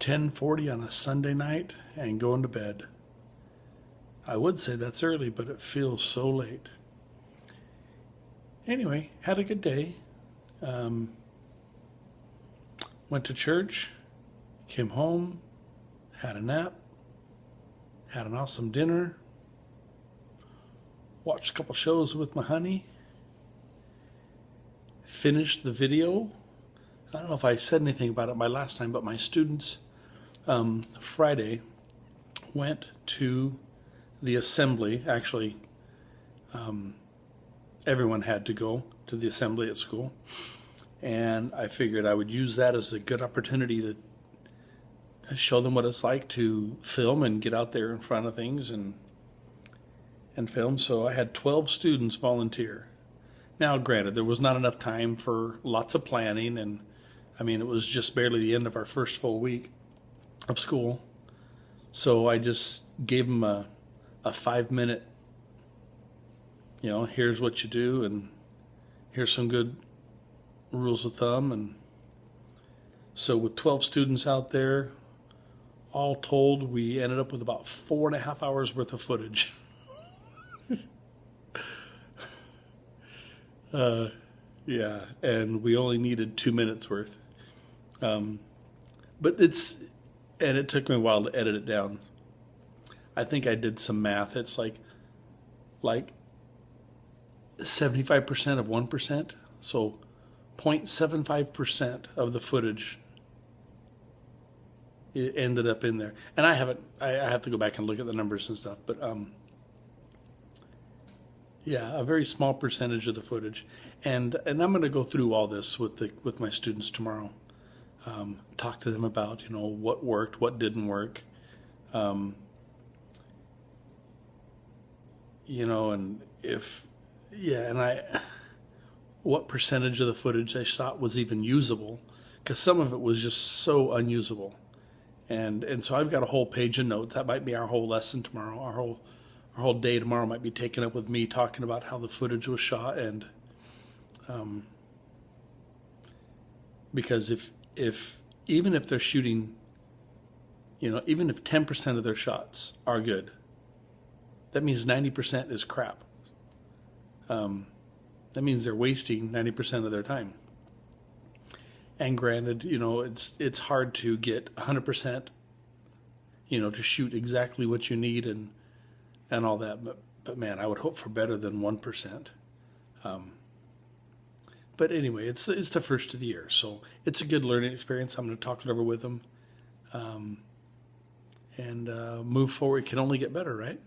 10:40 on a Sunday night and going to bed. I would say that's early, but it feels so late. Anyway, had a good day. Um, Went to church, came home, had a nap, had an awesome dinner, watched a couple shows with my honey, finished the video. I don't know if I said anything about it my last time, but my students Friday went to the assembly. Actually, everyone had to go to the assembly at school. And I figured I would use that as a good opportunity to show them what it's like to film and get out there in front of things and film. So I had 12 students volunteer. Now, granted, there was not enough time for lots of planning, and I mean, it was just barely the end of our first full week of school. So I just gave them a 5-minute, here's what you do, and here's some good rules of thumb. And so with 12 students out there, all told, we ended up with about 4.5 hours worth of footage. Yeah, and we only needed 2 minutes worth. But it took me a while to edit it down. I think I did some math. It's like 75% of 1%. So 0.75% of the footage it ended up in there. And I have to go back and look at the numbers and stuff, but yeah, a very small percentage of the footage. And I'm going to go through all this with my students tomorrow. Talk to them about, what worked, what didn't work. And what percentage of the footage I shot was even usable, because some of it was just so unusable. And so I've got a whole page of notes. That might be our whole lesson tomorrow. Our whole day tomorrow might be taken up with me talking about how the footage was shot. And because even if they're shooting, even if 10% of their shots are good, that means 90% is crap. That means they're wasting 90% of their time. And granted, it's hard to get 100%, to shoot exactly what you need and all that. But man, I would hope for better than 1%. But anyway, it's the first of the year, so it's a good learning experience. I'm going to talk it over with them, and move forward. It can only get better, right?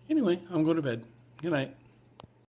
Anyway, I'm going to bed. Good night.